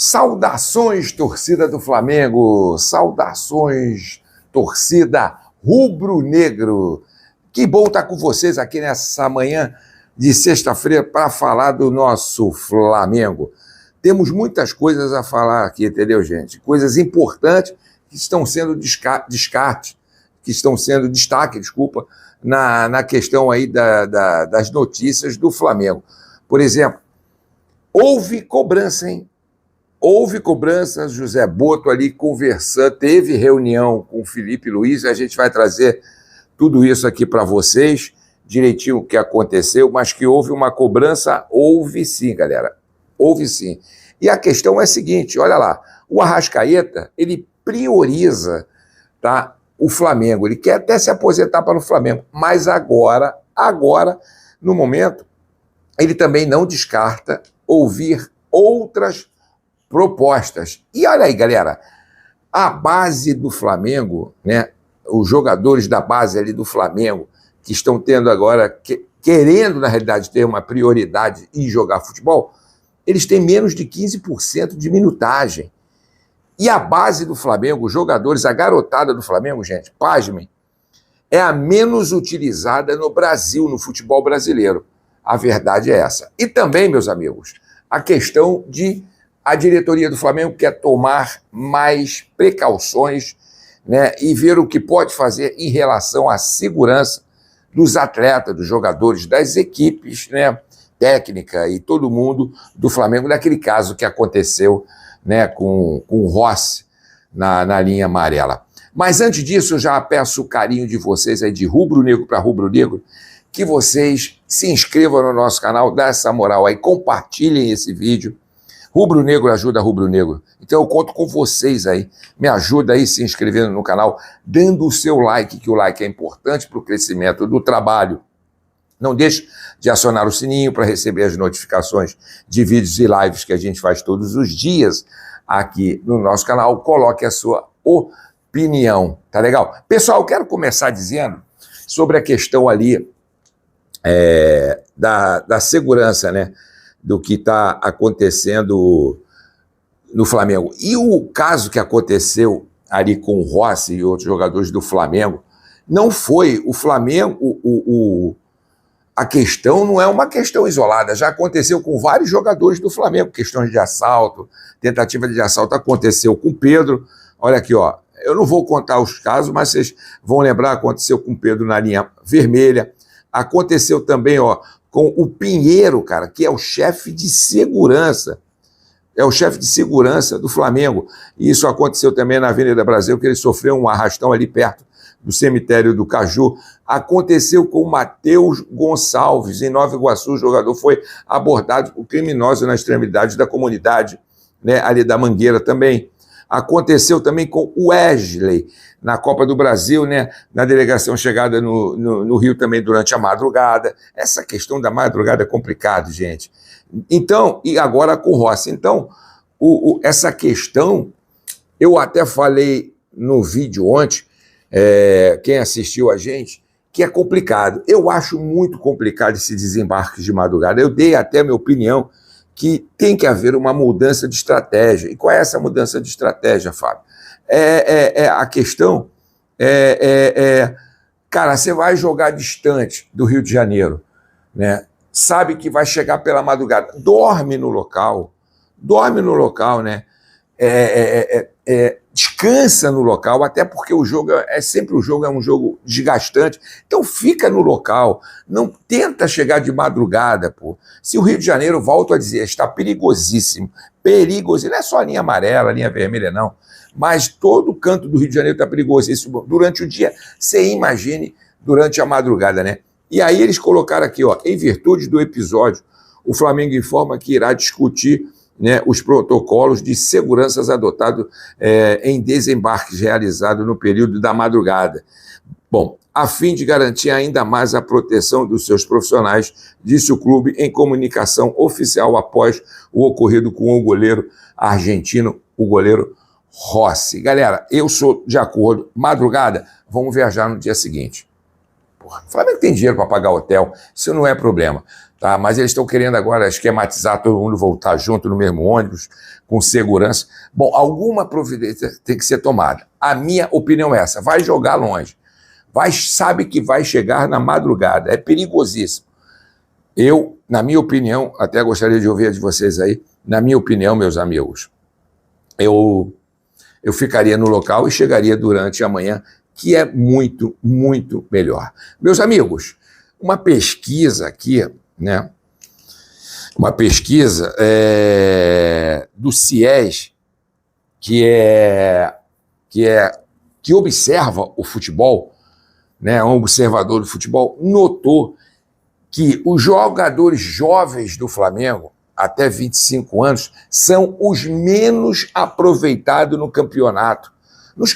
Saudações, torcida do Flamengo! Saudações, torcida rubro-negro! Que bom estar com vocês aqui nessa manhã de sexta-feira para falar do nosso Flamengo. Temos muitas coisas a falar aqui, entendeu, gente? Coisas importantes que estão sendo destaque, na questão aí das notícias do Flamengo. Por exemplo, houve cobrança, hein? Houve cobrança, José Boto ali conversando, teve reunião com o Felipe Luiz, a gente vai trazer tudo isso aqui para vocês, direitinho o que aconteceu, mas que houve uma cobrança, houve sim, galera, houve sim. E a questão é a seguinte, olha lá, o Arrascaeta, ele prioriza, tá, o Flamengo, ele quer até se aposentar para o Flamengo, mas agora, no momento, ele também não descarta ouvir outras propostas. E olha aí, galera, a base do Flamengo, né, os jogadores da base ali do Flamengo, que estão tendo agora, querendo, na realidade, ter uma prioridade em jogar futebol, eles têm menos de 15% de minutagem. E a base do Flamengo, os jogadores, a garotada do Flamengo, gente, pasmem, é a menos utilizada no Brasil, no futebol brasileiro. A verdade é essa. E também, meus amigos, a questão de a diretoria do Flamengo quer tomar mais precauções, né, e ver o que pode fazer em relação à segurança dos atletas, dos jogadores, das equipes, né, técnica e todo mundo do Flamengo, naquele caso que aconteceu, né, com o Rossi na linha amarela. Mas antes disso, eu já peço o carinho de vocês aí, de rubro-negro para rubro-negro, que vocês se inscrevam no nosso canal, dá essa moral aí, compartilhem esse vídeo. Rubro-negro ajuda rubro-negro. Então eu conto com vocês aí. Me ajuda aí se inscrevendo no canal, dando o seu like, que o like é importante para o crescimento do trabalho. Não deixe de acionar o sininho para receber as notificações de vídeos e lives que a gente faz todos os dias aqui no nosso canal. Coloque a sua opinião, tá legal? Pessoal, eu quero começar dizendo sobre a questão ali da segurança, né? Do que está acontecendo no Flamengo. E o caso que aconteceu ali com o Rossi e outros jogadores do Flamengo, não foi o Flamengo, a questão não é uma questão isolada, já aconteceu com vários jogadores do Flamengo, questões de assalto, tentativa de assalto aconteceu com o Pedro, olha aqui, ó, eu não vou contar os casos, mas vocês vão lembrar, aconteceu com o Pedro na linha vermelha, aconteceu também, ó, com o Pinheiro, cara, que é o chefe de segurança. É o chefe de segurança do Flamengo. E isso aconteceu também na Avenida Brasil, que ele sofreu um arrastão ali perto do cemitério do Caju. Aconteceu com o Matheus Gonçalves, em Nova Iguaçu. O jogador foi abordado por criminosos na extremidade da comunidade, né, ali da Mangueira também. Aconteceu também com o Wesley, na Copa do Brasil, né, na delegação chegada no Rio também durante a madrugada. Essa questão da madrugada é complicado, gente. Então, e agora com o Rossi. Então, essa questão, eu até falei no vídeo ontem, quem assistiu a gente, que é complicado. Eu acho muito complicado esse desembarque de madrugada. Eu dei até a minha opinião que tem que haver uma mudança de estratégia. E qual é essa mudança de estratégia, Fábio? A questão cara, você vai jogar distante do Rio de Janeiro, né? Sabe que vai chegar pela madrugada, dorme no local, né? Descansa no local, até porque o jogo é um jogo desgastante, então fica no local, não tenta chegar de madrugada, pô. Se o Rio de Janeiro, volto a dizer, está perigosíssimo, não é só a linha amarela, a linha vermelha não, mas todo o canto do Rio de Janeiro está perigosíssimo durante o dia, você imagine durante a madrugada, né? E aí eles colocaram aqui, ó, em virtude do episódio, o Flamengo informa que irá discutir, né, os protocolos de segurança adotados em desembarques realizados no período da madrugada. Bom, a fim de garantir ainda mais a proteção dos seus profissionais, disse o clube em comunicação oficial após o ocorrido com o goleiro argentino, o goleiro Rossi. Galera, eu sou de acordo, madrugada, vamos viajar no dia seguinte. porra. O Flamengo tem dinheiro para pagar hotel, isso não é problema. Tá? Mas eles estão querendo agora esquematizar todo mundo voltar junto no mesmo ônibus, com segurança. Bom, alguma providência tem que ser tomada. A minha opinião é essa, vai jogar longe. Sabe que vai chegar na madrugada, é perigosíssimo. Eu, na minha opinião, até gostaria de ouvir de vocês aí, na minha opinião, meus amigos, eu ficaria no local e chegaria durante a manhã, que é muito, muito melhor. Meus amigos, uma pesquisa aqui, né? Uma pesquisa do CIES, que observa o futebol, né? Um observador do futebol, notou que os jogadores jovens do Flamengo, até 25 anos, são os menos aproveitados no campeonato.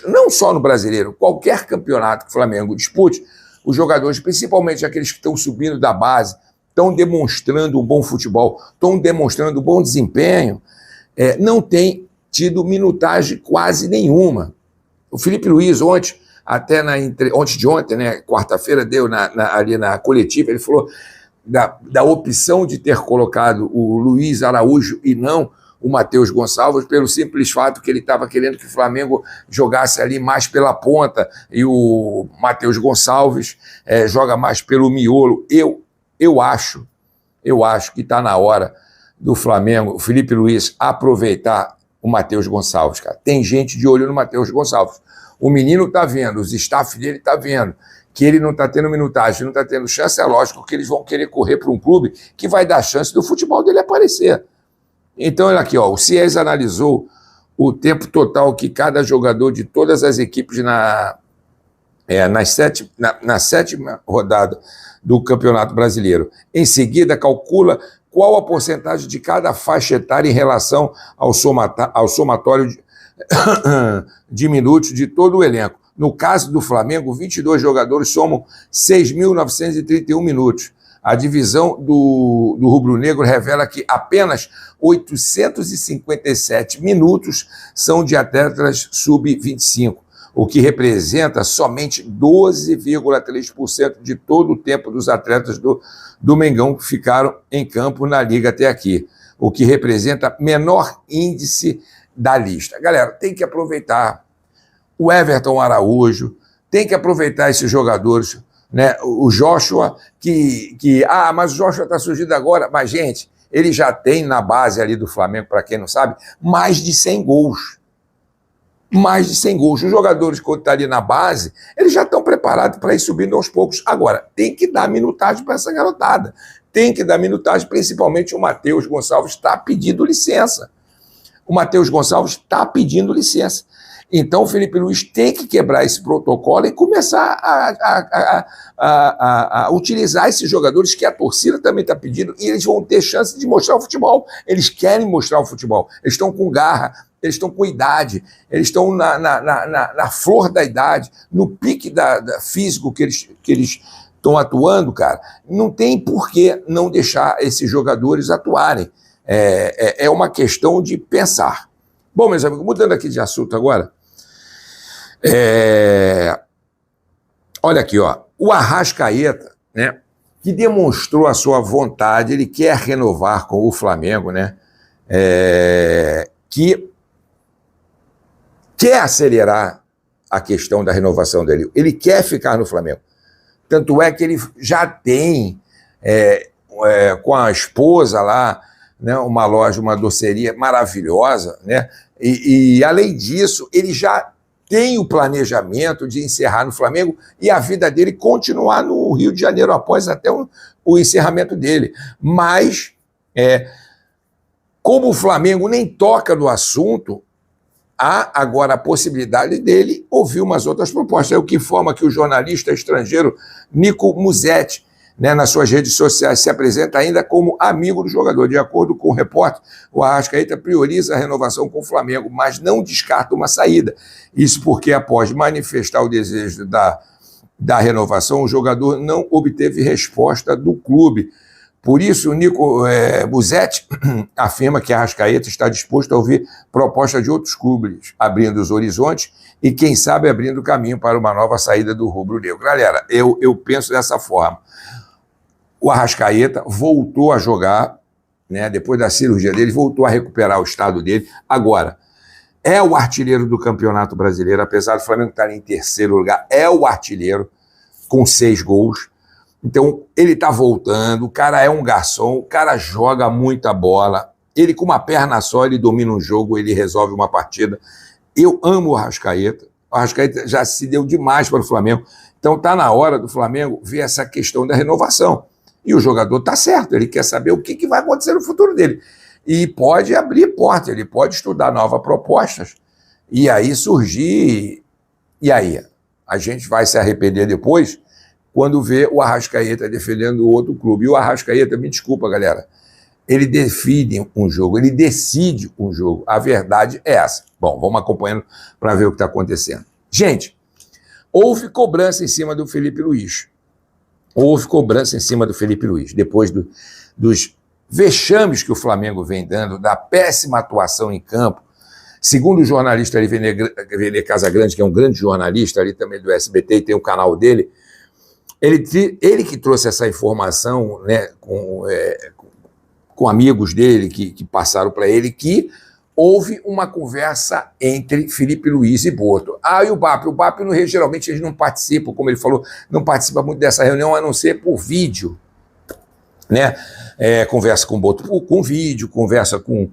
Não só no Brasileiro, qualquer campeonato que o Flamengo dispute, os jogadores, principalmente aqueles que estão subindo da base, estão demonstrando um bom futebol, estão demonstrando um bom desempenho, não tem tido minutagem quase nenhuma. O Felipe Luiz, ontem de ontem, né, quarta-feira, deu ali na coletiva, ele falou da opção de ter colocado o Luiz Araújo e não o Matheus Gonçalves, pelo simples fato que ele estava querendo que o Flamengo jogasse ali mais pela ponta, e o Matheus Gonçalves joga mais pelo miolo. Eu acho que está na hora do Flamengo, o Felipe Luiz, aproveitar o Matheus Gonçalves, cara. Tem gente de olho no Matheus Gonçalves. O menino está vendo, os staff dele está vendo que ele não está tendo minutagem, não está tendo chance. É lógico que eles vão querer correr para um clube que vai dar chance do futebol dele aparecer. Então, olha aqui, ó, o CIES analisou o tempo total que cada jogador de todas as equipes na sétima rodada do Campeonato Brasileiro. Em seguida, calcula qual a porcentagem de cada faixa etária em relação ao somatório de minutos de todo o elenco. No caso do Flamengo, 22 jogadores somam 6.931 minutos. A divisão do rubro-negro revela que apenas 857 minutos são de atletas sub-25, o que representa somente 12,3% de todo o tempo dos atletas do Mengão que ficaram em campo na Liga até aqui, o que representa menor índice da lista. Galera, tem que aproveitar o Everton Araújo, tem que aproveitar esses jogadores, né? O Joshua, mas o Joshua está surgindo agora, mas, gente, ele já tem na base ali do Flamengo, para quem não sabe, mais de 100 gols. Mais de 100 gols. Os jogadores, quando estão ali na base, eles já estão preparados para ir subindo aos poucos. Agora, tem que dar minutagem para essa garotada. Tem que dar minutagem, principalmente o Matheus Gonçalves está pedindo licença. O Matheus Gonçalves está pedindo licença. Então, o Felipe Luiz tem que quebrar esse protocolo e começar a utilizar esses jogadores que a torcida também está pedindo, e eles vão ter chance de mostrar o futebol. Eles querem mostrar o futebol. Eles estão com garra, eles estão com idade, eles estão na flor da idade, no pique físico que eles estão atuando, cara. Não tem por que não deixar esses jogadores atuarem. É uma questão de pensar. Bom, meus amigos, mudando aqui de assunto agora, olha aqui, ó, o Arrascaeta, né, que demonstrou a sua vontade, ele quer renovar com o Flamengo, né, que quer acelerar a questão da renovação dele, ele quer ficar no Flamengo. Tanto é que ele já tem, com a esposa lá, né, uma loja, uma doceria maravilhosa, né? E além disso, ele já tem o planejamento de encerrar no Flamengo e a vida dele continuar no Rio de Janeiro após até o encerramento dele. Mas, como o Flamengo nem toca no assunto, há agora a possibilidade dele ouvir umas outras propostas. É o que informa que o jornalista estrangeiro Nico Musetti, né, nas suas redes sociais, se apresenta ainda como amigo do jogador. De acordo com o repórter, o Arrascaeta prioriza a renovação com o Flamengo, mas não descarta uma saída. Isso porque, após manifestar o desejo da renovação, o jogador não obteve resposta do clube, Por isso, o Nico Buzetti afirma que a Arrascaeta está disposto a ouvir propostas de outros clubes, abrindo os horizontes e, quem sabe, abrindo o caminho para uma nova saída do rubro-negro. Galera, eu penso dessa forma. O Arrascaeta voltou a jogar, né, depois da cirurgia dele, voltou a recuperar o estado dele. Agora, é o artilheiro do Campeonato Brasileiro, apesar do Flamengo estar em terceiro lugar, é o artilheiro com 6 gols. Então, ele está voltando, o cara é um garçom, o cara joga muita bola, ele com uma perna só, ele domina um jogo, ele resolve uma partida. Eu amo o Arrascaeta já se deu demais para o Flamengo, então está na hora do Flamengo ver essa questão da renovação. E o jogador está certo, ele quer saber o que vai acontecer no futuro dele. E pode abrir porta, ele pode estudar novas propostas, e aí surgir... E aí? A gente vai se arrepender depois quando vê o Arrascaeta defendendo o outro clube. E o Arrascaeta, me desculpa, galera, ele define um jogo, ele decide um jogo. A verdade é essa. Bom, vamos acompanhando para ver o que está acontecendo. Gente, houve cobrança em cima do Felipe Luiz. Houve cobrança em cima do Felipe Luiz, depois dos vexames que o Flamengo vem dando, da péssima atuação em campo. Segundo o jornalista ali, Vene Casagrande, que é um grande jornalista ali também do SBT, e tem o canal dele, ele que trouxe essa informação, né, com amigos dele que passaram para ele, que houve uma conversa entre Felipe Luiz e Boto. E o BAP geralmente eles não participam, como ele falou, não participa muito dessa reunião, a não ser por vídeo, né? Conversa com o Boto com vídeo, conversa com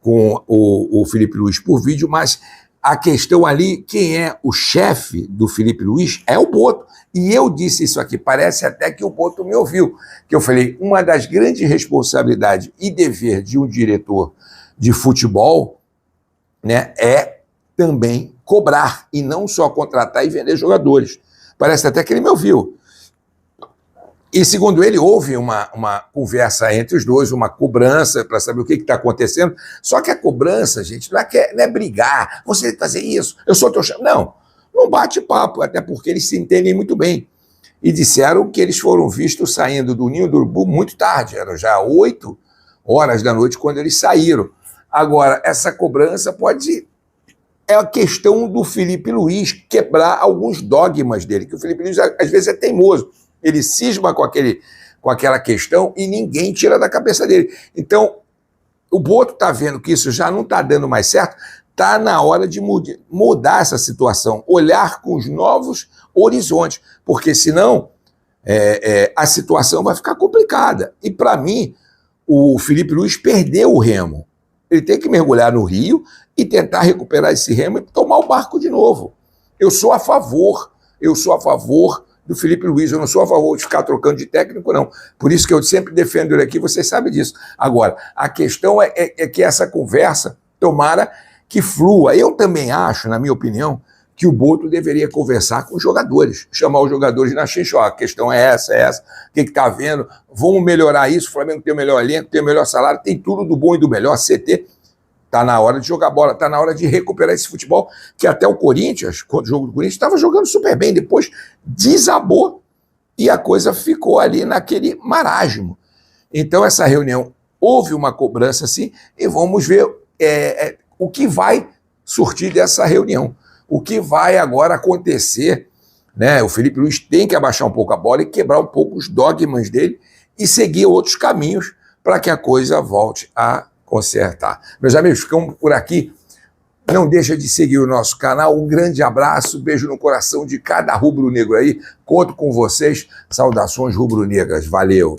o Felipe Luiz por vídeo, mas a questão ali, quem é o chefe do Felipe Luiz é o Boto. E eu disse isso aqui, parece até que o Boto me ouviu, que eu falei, uma das grandes responsabilidades e dever de um diretor de futebol, né, é também cobrar, e não só contratar e vender jogadores. Parece até que ele me ouviu. E, segundo ele, houve uma conversa entre os dois, uma cobrança para saber o que está acontecendo. Só que a cobrança, gente, não é brigar, você tem que fazer isso, eu sou teu chefe. Não bate papo, até porque eles se entendem muito bem. E disseram que eles foram vistos saindo do Ninho do Urubu muito tarde, eram já 8 horas da noite quando eles saíram. Agora, essa cobrança é a questão do Felipe Luiz quebrar alguns dogmas dele, que o Felipe Luiz às vezes é teimoso. Ele cisma com aquela questão e ninguém tira da cabeça dele. Então, o Boto está vendo que isso já não está dando mais certo, está na hora de mudar essa situação, olhar com os novos horizontes, porque senão a situação vai ficar complicada. E, para mim, o Felipe Luiz perdeu o remo. Ele tem que mergulhar no rio e tentar recuperar esse remo e tomar o barco de novo. Eu sou a favor do Felipe Luiz, eu não sou a favor de ficar trocando de técnico, não. Por isso que eu sempre defendo ele aqui, vocês sabem disso. Agora, a questão é que essa conversa, tomara que flua. Eu também acho, na minha opinião, que o Boto deveria conversar com os jogadores, chamar os jogadores na xixi, a questão é essa, o que está havendo, vamos melhorar isso, o Flamengo tem o melhor elenco, tem o melhor salário, tem tudo do bom e do melhor, CT, está na hora de jogar bola, está na hora de recuperar esse futebol, que até o Corinthians, quando o jogo do Corinthians, estava jogando super bem, depois desabou e a coisa ficou ali naquele marasmo. Então essa reunião, houve uma cobrança assim, e vamos ver o que vai surtir dessa reunião. O que vai agora acontecer, né? O Felipe Luiz tem que abaixar um pouco a bola e quebrar um pouco os dogmas dele e seguir outros caminhos para que a coisa volte a consertar. Meus amigos, ficamos por aqui. Não deixa de seguir o nosso canal. Um grande abraço, beijo no coração de cada rubro-negro aí. Conto com vocês. Saudações rubro-negras. Valeu!